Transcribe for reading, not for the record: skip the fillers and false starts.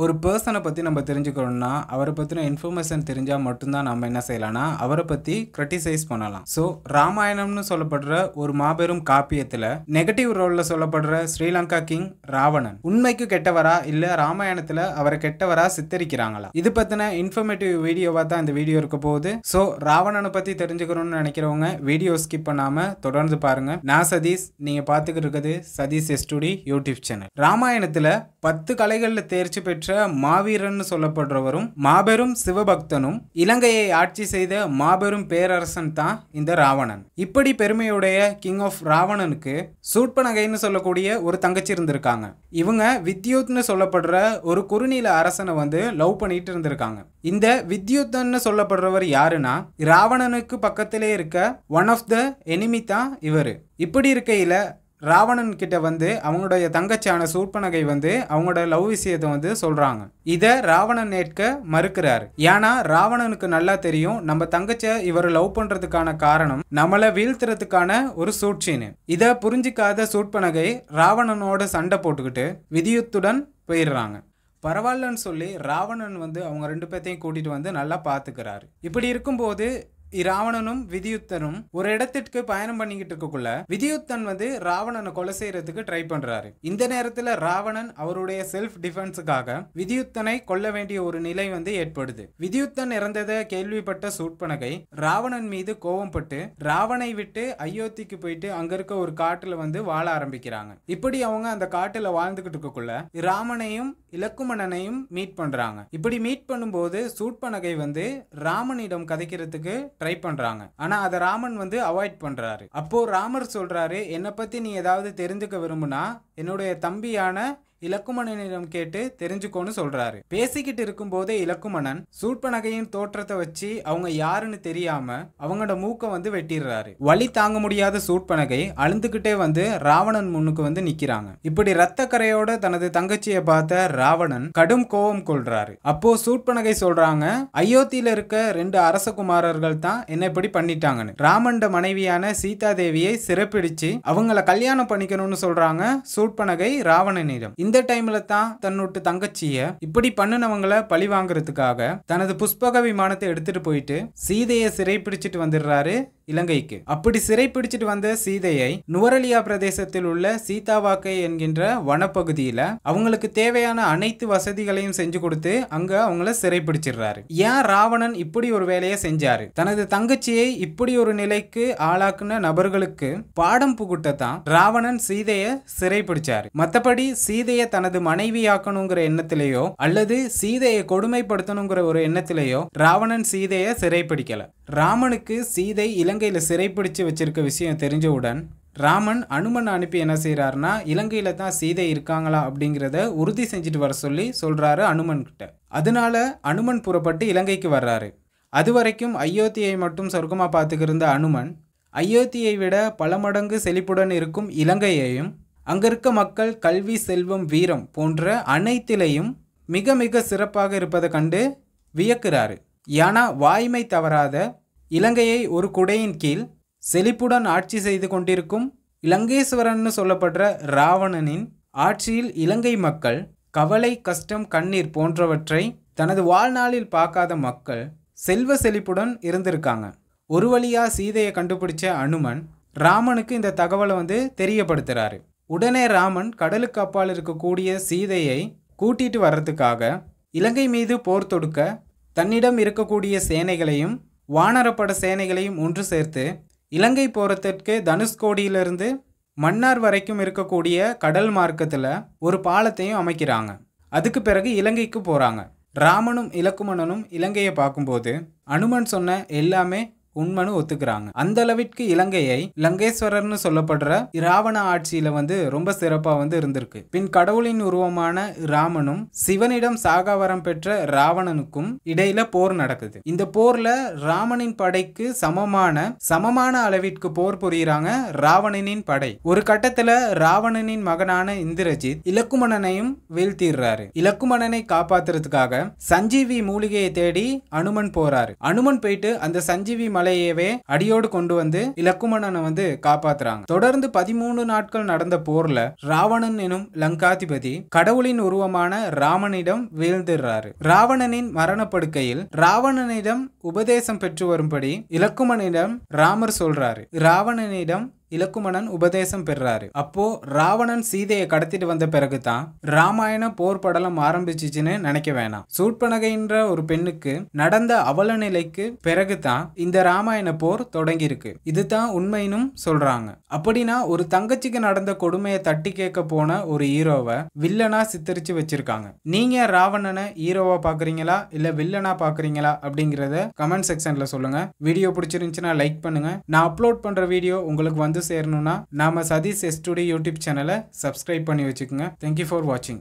ஒரு பர்சனை பற்றி நம்ம தெரிஞ்சுக்கணும்னா அவரை பற்றின இன்ஃபர்மேஷன் தெரிஞ்சால் மட்டும்தான் நம்ம என்ன செய்யலாம்னா அவரை பற்றி கிரிட்டிசைஸ் பண்ணலாம். ஸோ ராமாயணம்னு சொல்லப்படுற ஒரு மாபெரும் காப்பியத்தில் நெகட்டிவ் ரோலில் சொல்லப்படுற ஸ்ரீலங்கா கிங் ராவணன் உண்மைக்கு கெட்டவரா இல்லை ராமாயணத்தில் அவரை கெட்டவரா சித்தரிக்கிறாங்களா? இது பற்றின இன்ஃபர்மேட்டிவ் வீடியோவாக தான் இந்த வீடியோ இருக்க போகுது. ஸோ ராவணனை பற்றி தெரிஞ்சுக்கணும்னு நினைக்கிறவங்க வீடியோ ஸ்கிப் பண்ணாமல் தொடர்ந்து பாருங்க. நான் சதீஷ், நீங்கள் பார்த்துக்கிட்டு இருக்கிறது சதீஷ் எஸ்டுடி யூடியூப் சேனல். ராமாயணத்தில் 10 கலைகளில் தேர்ச்சி பெற்ற மாவீரன் சொல்லப்படுறவரும் மாபெரும் சிவபக்தனும் இலங்கையை ஆட்சி செய்த மாபெரும் பேரரசன் தான் இந்த ராவணன். இப்படி பெருமையுடைய கிங் ஆஃப் ராவணனுக்கு சூர்பனகைன்னு சொல்லக்கூடிய ஒரு தங்கச்சி இருந்திருக்காங்க. இவங்க வித்யுத்னு சொல்லப்படுற ஒரு குறுநில அரசனை லவ் பண்ணிட்டு இருந்திருக்காங்க. இந்த வித்யுத்னு சொல்லப்படுறவர் யாருன்னா ராவணனுக்கு பக்கத்திலே இருக்க ஒன் ஆஃப் த எனிமி தான் இவர். இப்படி இருக்கையில ராவணன் கிட்ட அவங்களுடைய தங்கச்சியான சூர்பனகை அவங்களோட லவ் விஷயத்தை சொல்றாங்க. இத ராவணன் ஏற்க மறுக்கிறாரு. ஏன்னா ராவணனுக்கு நல்லா தெரியும் நம்ம தங்கச்சியை இவர் லவ் பண்றதுக்கான காரணம் நம்மளை வீழ்த்துறதுக்கான ஒரு சூழ்ச்சின்னு. இத புரிஞ்சிக்காத சூர்பனகை ராவணனோட சண்டை போட்டுக்கிட்டு வித்யுத்துடன் போயிடுறாங்க. பரவாயில்லன்னு சொல்லி ராவணன் அவங்க 2 பேர்த்தையும் கூட்டிட்டு நல்லா பாத்துக்கிறாரு. இப்படி இருக்கும்போது ராவணனும் விதியுத்தனும் ஒரு இடத்திற்கு பயணம் பண்ணிக்கிட்டு இருக்கக்குள்ள விதியுத்தன் ராவணனை கொலை செய்யறதுக்கு ட்ரை பண்றாரு. இந்த நேரத்துல ராவணன் அவருடைய செல்ஃப் டிஃபென்ஸுக்காக விதியுத்தனை கொல்ல வேண்டிய ஒரு நிலை ஏற்படுது. விதியுத்தன் இறந்ததை கேள்விப்பட்ட சூர்பனகை ராவணன் மீது கோபப்பட்டு ராவனை விட்டு அயோத்திக்கு போயிட்டு அங்க இருக்க ஒரு காட்டுல வாழ ஆரம்பிக்கிறாங்க. இப்படி அவங்க அந்த காட்டுல வாழ்ந்துகிட்டு இருக்கக்குள்ள ராமனையும் இலக்குமணனையும் மீட் பண்றாங்க. இப்படி மீட் பண்ணும்போது சூர்பனகை ராமனிடம் கதைக்கிறதுக்கு ட்ரை பண்றாங்க. ஆனா அத ராமன் அவாய்ட் பண்றாரு. அப்போ ராமர் சொல்றாரு, என்னை பத்தி நீ ஏதாவது தெரிஞ்சுக்க விரும்புனா என்னுடைய தம்பியான இலக்குமணனிடம் கேட்டு தெரிஞ்சுக்கோன்னு சொல்றாரு. பேசிக்கிட்டு இருக்கும் போதே இலக்குமணன் சூர்பனகையின் தோற்றத்தை வச்சு அவங்க யாருன்னு தெரியாம அவங்களோட மூக்க வெட்டிடுறாரு. வலி தாங்க முடியாத சூர்பனகை அழுந்துகிட்டே ராவணன் முன்னுக்கு நிக்கிறாங்க. இப்படி ரத்த கரையோட தனது தங்கச்சியை பார்த்த ராவணன் கடும் கோபம் கொள்றாரு. அப்போ சூர்பனகை சொல்றாங்க, அயோத்தியில இருக்க 2 அரசகுமாரர்கள் தான் என்ன இப்படி பண்ணிட்டாங்கன்னு. ராமண்ட மனைவியான சீதா தேவியை சிறைப்பிடிச்சு அவங்கள கல்யாணம் பண்ணிக்கணும்னு சொல்றாங்க சூர்பனகை ராவணனிடம். இந்த டைம்ல தான் தன்னோட தங்கச்சிய இப்படி பண்ணினவங்களை பழி வாங்குறதுக்காக தனது புஷ்பக விமானத்தை எடுத்துட்டு போயிட்டு சீதையை சிறை பிடிச்சிட்டு வந்துடுறாரு இலங்கைக்கு. அப்படி சிறை பிடிச்சிட்டு வந்த சீதையை நுவரலியா பிரதேசத்தில் உள்ள சீதாவாக்கை என்கின்ற வனப்பகுதியில அவங்களுக்கு தேவையான அனைத்து வசதிகளையும் செஞ்சு கொடுத்து அங்க அவங்கள சிறை பிடிச்சிடுறாரு. ஏன் ராவணன் இப்படி ஒரு வேலையை செஞ்சாரு? தனது தங்கச்சியை இப்படி ஒரு நிலைக்கு ஆளாக்குன நபர்களுக்கு பாடம் புகுட்டத்தான் ராவணன் சீதையை சிறை பிடிச்சாரு. மத்தபடி சீதையை தனது மனைவியாக்கணுங்கிற எண்ணத்திலேயோ அல்லது சீதையை கொடுமைப்படுத்தணுங்கிற ஒரு எண்ணத்திலேயோ ராவணன் சீதையை சிறை பிடிக்கல. ராமனுக்கு சீதை இலங்கையில சிறைப்பிடிச்சு வச்சிருக்க விஷயம் தெரிஞ்சவுடன் ராமன் அனுமன் அனுப்பி என்ன செய்யறாருன்னா இலங்கையில தான் சீதை இருக்காங்களா அப்படிங்கிறத உறுதி செஞ்சுட்டு வர சொல்லி சொல்றாரு அனுமன் கிட்ட. அதனால அனுமன் புறப்பட்டு இலங்கைக்கு வர்றாரு. அது வரைக்கும் அயோத்தியை மட்டும் சொர்க்கமா பார்த்துக்கிருந்த அனுமன் அயோத்தியை விட பல மடங்கு செழிப்புடன் இருக்கும் இலங்கையையும் அங்க இருக்க மக்கள் கல்வி, செல்வம், வீரம் போன்ற அனைத்திலையும் மிக மிக சிறப்பாக இருப்பதை கண்டு வியக்கிறாரு. ஏன்னா வாய்மை தவறாத இலங்கையை ஒரு குடையின் கீழ் செழிப்புடன் ஆட்சி செய்து கொண்டிருக்கும் இலங்கேஸ்வரன் சொல்லப்படுற ராவணனின் ஆட்சியில் இலங்கை மக்கள் கவலை, கஷ்டம், கண்ணீர் போன்றவற்றை தனது வாழ்நாளில் பார்க்காத மக்கள் செல்வ செழிப்புடன் இருந்திருக்காங்க. ஒரு வழியா சீதையை கண்டுபிடிச்ச அனுமன் ராமனுக்கு இந்த தகவலை தெரியப்படுத்துறாரு. உடனே ராமன் கடலுக்கு அப்பால் இருக்கக்கூடிய சீதையை கூட்டிட்டு வர்றதுக்காக இலங்கை மீது போர் தொடுக்க தன்னிடம் இருக்கக்கூடிய சேனைகளையும் வானரப்பட சேனைகளையும் ஒன்று சேர்த்து இலங்கை போறதற்கு தனுஷ்கோடியிலிருந்து மன்னார் வரைக்கும் இருக்கக்கூடிய கடல் மார்க்கத்தில் ஒரு பாலத்தையும் அமைக்கிறாங்க. அதுக்கு பிறகு இலங்கைக்கு போறாங்க. ராமனும் இலக்குமணனும் இலங்கையை பார்க்கும்போது அனுமன் சொன்ன எல்லாமே உண்மைன்னு ஒத்துக்கிறாங்க. அந்த அளவிற்கு இலங்கையை லங்கேஸ்வரர்னு சொல்லப்படுற ராவண ஆட்சியில ரொம்ப சிறப்பா இருந்திருக்கு. பின் கடவுளின் உருவமான ராமனும் சிவனிடம் சாகாவரம் பெற்ற ராவணனுக்கும் இடையில போர் நடக்குது. இந்த போர்ல ராமனின் படைக்கு சமமான அளவிற்கு போர் புரியுறாங்க ராவணனின் படை. ஒரு கட்டத்துல ராவணனின் மகனான இந்திரஜித் இலக்குமணனையும் வீழ்த்திடுறாரு. இலக்குமணனை காப்பாத்துறதுக்காக சஞ்சீவி மூலிகையை தேடி அனுமன் போறாரு. அனுமன் போயிட்டு அந்த சஞ்சீவி மலையவே அடியோடு கொண்டு வந்து இலக்குமணனை வந்து காப்பாத்துறாங்க. தொடர்ந்து 13 நாட்கள் நடந்த போர்ல ராவணன் எனும் லங்காதிபதி கடவுளின் உருவமான ராமனிடம் வீழ்ந்துடுறாரு. ராவணனின் மரணப்படுக்கையில் ராவணனிடம் உபதேசம் பெற்று வரும்படி இலக்குமணனிடம் ராமர் சொல்றாரு. ராவணனிடம் இலக்குமணன் உபதேசம் பெறாரு. அப்போ ராவணன் சீதையை கடத்திட்டு வந்த பிறகுதான் ராமாயண போர் படலம் ஆரம்பிச்சிச்சுன்னு நினைக்க வேணாம். சூர்பனகைன்ற ஒரு பெண்ணுக்கு நடந்த அவல நிலைக்கு பிறகுதான் இந்த ராமாயண போர் தொடங்கி இருக்கு. இதுதான் உண்மைன்னு சொல்றாங்க. அப்படின்னா ஒரு தங்கச்சிக்கு நடந்த கொடுமையை தட்டி கேட்க போன ஒரு ஹீரோவை வில்லனா சித்தரிச்சு வச்சிருக்காங்க. நீங்க ராவணனை ஹீரோவா பாக்குறீங்களா இல்ல வில்லனா பாக்குறீங்களா அப்படிங்கறத கமெண்ட் செக்ஷன்ல சொல்லுங்க. வீடியோ பிடிச்சிருந்துச்சுன்னா லைக் பண்ணுங்க. நான் அப்லோட் பண்ற வீடியோ உங்களுக்கு வந்து சேரணும்னா நாம சதீஷ் S2D யூடியூப் சேனலை சப்ஸ்கிரைப் பண்ணி வச்சுக்கோங்க. தேங்க்யூ ஃபார் வாட்சிங்.